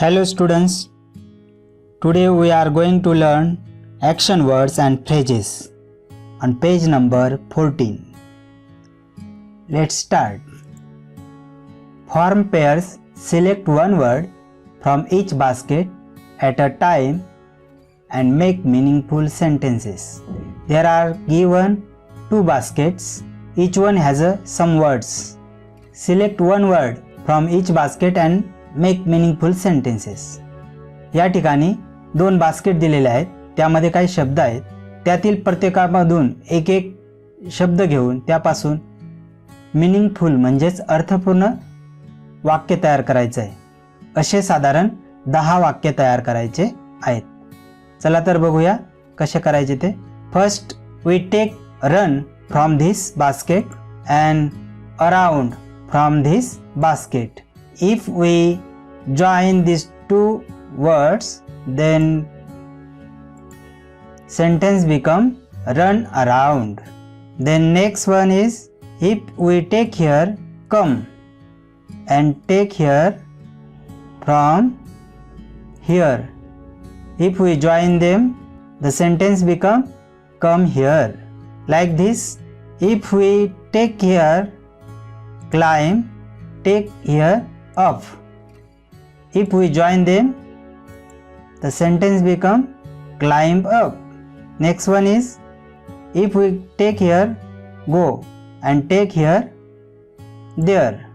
Hello students, today we are going to learn action words and phrases on page number 14. Let's start. Form pairs, select one word from each basket at a time and make meaningful sentences. There are given two baskets, each one has some words. Select one word from each basket and make meaningful sentences. या ठिकाणी दोन basket दिलेले आहेत, त्यामध्ये काही शब्द आहेत, त्यातील प्रत्येकामधून एक एक शब्द घेऊन त्यापासून मिनिंगफुल म्हणजेच अर्थपूर्ण वाक्य तयार करायचं आहे. असे साधारण 10 वाक्य तयार करायचे आहेत. चला तर बघूया कसे करायचे ते. First we take run from this basket and around from this basket. If we join these two words, then sentence become run around. Then next one is, if we take here come and take here from here. If we join them, the sentence become come here. Like this, if we take here climb, take here up. If we join them, the sentence become climb up. Next one is, if we take here go and take here there.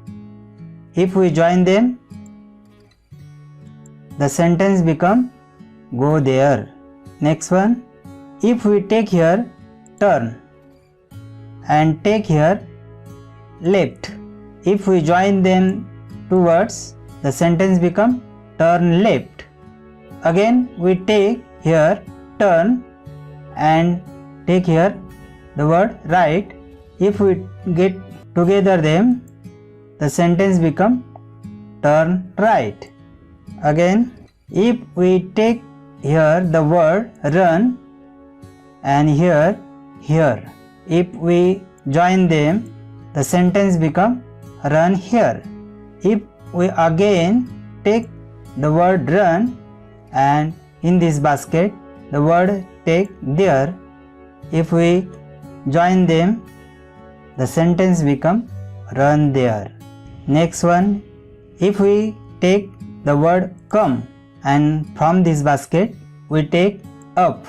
If we join them, the sentence become go there. Next one, if we take here turn and take here left. If we join them two words, the sentence become turn left. Again we take here turn and take here the word right. If we get together them, the sentence become turn right. Again, if we take here the word run and here here, if we join them, the sentence become run here. If we again take the word run and in this basket the word take there, if we join them, the sentence become run there. Next one, if we take the word come and from this basket we take up.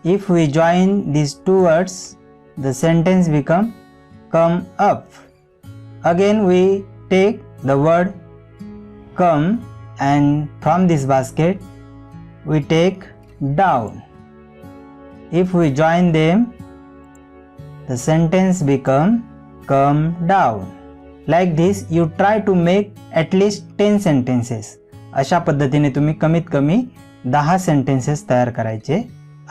If we join these two words, the sentence become come up. Again we take the word come and from this basket we take down. If we join them, the sentence become come down. Like this you try to make at least 10 sentences. अशा पद्धतीने तुम्ही कमीत कमी 10 sentences तयार करायचे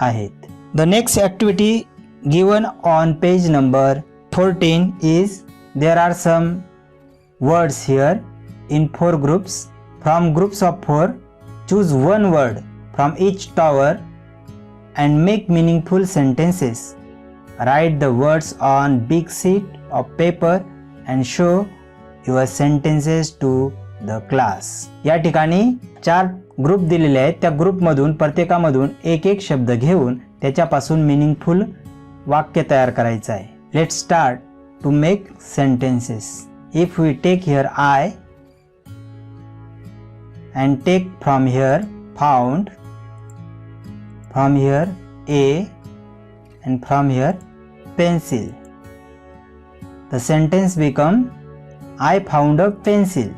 आहेत. The next activity given on page number 14 is, there are some words here in 4 groups. From groups of 4, choose one word from each tower and make meaningful sentences. Write the words on big sheet of paper and show your sentences to the class. या ठिकाणी 4 group दिलेले आहेत. त्या ग्रुपमधून प्रत्येकामधून एक एक शब्द घेऊन त्याच्यापासून meaningful वाक्य तयार करायचं आहे. Let's start to make sentences. If we take here I and take from here found, from here a and from here pencil, the sentence become I found a pencil.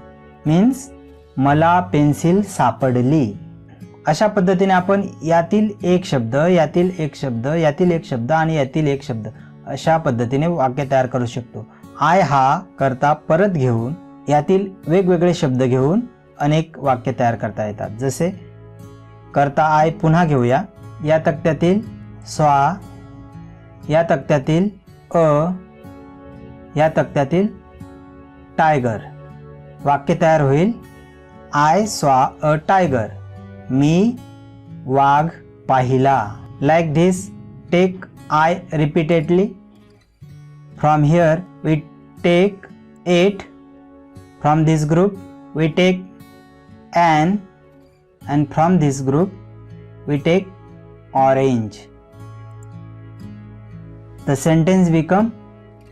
means मला pencil सापडली. अशा पद्धतीने आपण यातील एक शब्द, यातील एक शब्द, यातील एक शब्द आणि यातील एक शब्द अशा पद्धतीने वाक्य तयार करू शकतो. आय हा करता परत घेऊन यातील वेगवेगळे शब्द घेऊन अनेक वाक्य तयार करता येतात. जसे करता आय पुन्हा घेऊया. या तक्त्यातील स्वा, या तक्त्यातील अ, या तक्त्यातील टायगर. वाक्य तयार होईल आय सॉ अ टायगर. मी वाघ पाहिला. Like this take I repeatedly. From here we take 8. From this group we take an and from this group we take orange. The sentence become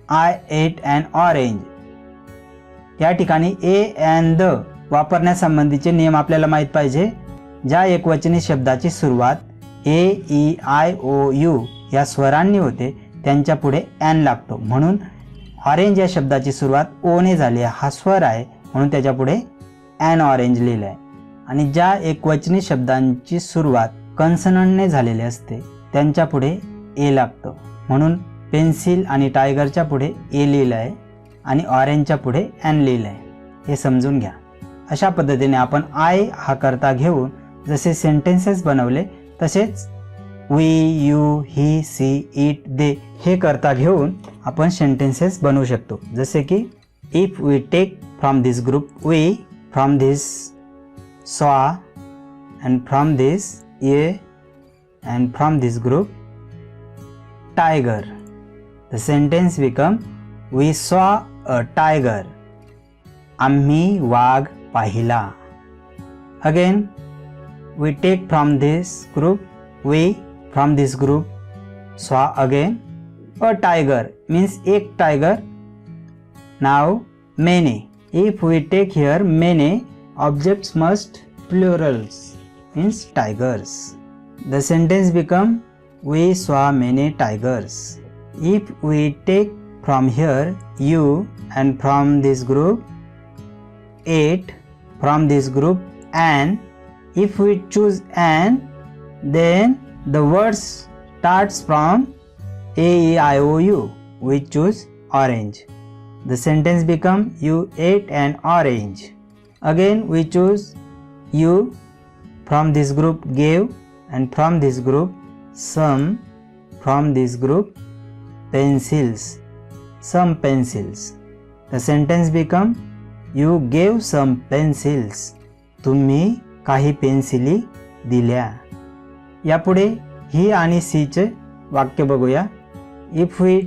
I ate an orange. या ठिकाणी ए and the वापरण्यासंबंधीचे नियम आपल्याला माहित पाहिजे. ज्या एकवचनी शब्दाची सुरुवात ए ई आय ओ you या स्वरांनी होते त्यांच्या पुढे एन लागतो. म्हणून ऑरेंज या शब्दाची सुरुवात ओ ने झाली आहे, हा स्वर आहे म्हणून त्याच्या पुढे एन ऑरेंज लिहिलं आहे. आणि ज्या एकवचनी शब्दांची सुरुवात कन्सनंटने झालेली असते त्यांच्या पुढे ए लागतो. म्हणून पेन्सिल आणि टायगरच्या पुढे ए लिहिलं आहे आणि ऑरेंजच्या पुढे एन लिहिलं आहे. हे समजून घ्या. अशा पद्धतीने आपण आय हा कर्ता घेऊन जसे सेंटेन्सेस बनवले तसेच we you he she it they हे कर्ता घेऊन आपण सेंटेन्सेस बनवू शकतो. जसे की if we take from this group we, from this saw and from this a and from this group tiger. The sentence become we saw a tiger. आम्ही वाघ पाहिला. Again we take from this group we, from this group saw again a tiger means एक tiger. Now many, if we take here many, objects must plurals means tigers. The sentence become we saw many tigers. If we take from here you and from this group ate, from this group an, if we choose an, then the words starts from A, E, I, O, U. We choose orange. The sentence become you ate an orange. Again we choose you, from this group gave, and from this group some, from this group pencils, some pencils. The sentence become you gave some pencils. तुम्ही काही पेन्सिली दिल्या. यापुढे ही आणि सी चे वाक्य बघूया. If we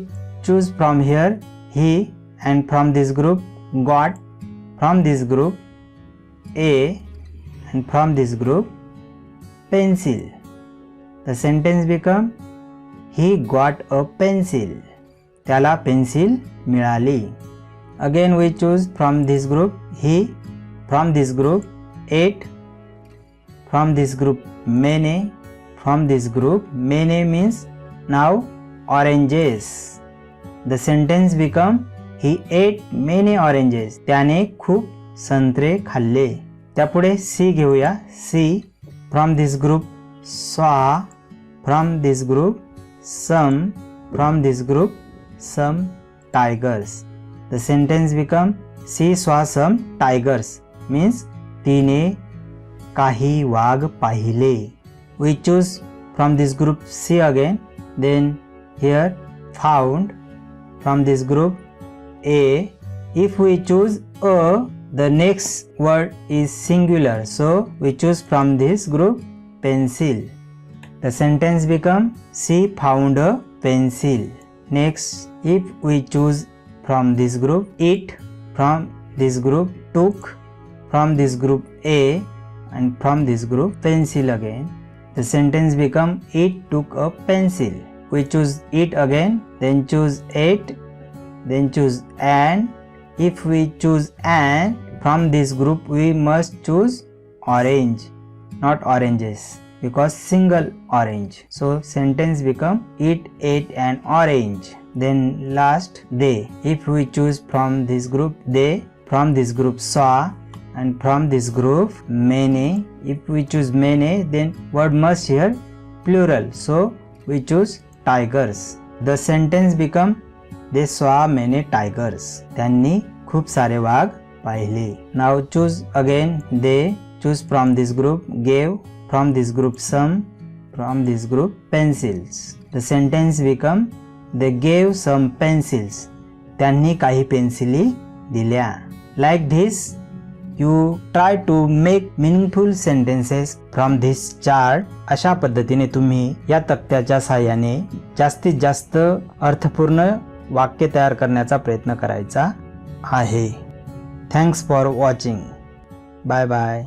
choose from here he and from this group got, from this group a and from this group pencil. The sentence become he got a pencil. त्याला pencil मिळाली. Again we choose from this group he, from this group ate, from this group many, from this group many means now oranges. The sentence become he ate many oranges. त्याने खूप संत्रे खाल्ले. त्यापुढे सी घेऊया. सी, from this group saw, from this group some, from this group some tigers. The sentence become she saw some tigers means तिने काही वाघ पाहिले. We choose from this group C again, then here found, from this group A. If we choose A, the next word is singular, so we choose from this group pencil. The sentence become she found a pencil. Next, if we choose from this group it, from this group took, from this group A and from this group pencil again. The sentence become it took a pencil. We choose it again, then choose it, then choose an. If we choose an, from this group we must choose orange, not oranges, because single orange. So sentence become it ate an orange. Then last they. If we choose from this group they, from this group saw, and from this group many. If we choose many, then word must here plural, so we choose tigers. The sentence become they saw many tigers. त्यांनी खूप सारे वाघ पाहिले. Now choose again they. Choose from this group gave, from this group some, from this group pencils. The sentence become they gave some pencils. त्यांनी काही पेन्सिली दिल्या. Like this you try to make meaningful sentences from this chart. अशा पद्धतीने तुम्ही या तक्त्याच्या सहाय्याने जास्तीत जास्त अर्थपूर्ण वाक्य तयार करण्याचा प्रयत्न करायचा आहे. Thanks for watching. Bye bye.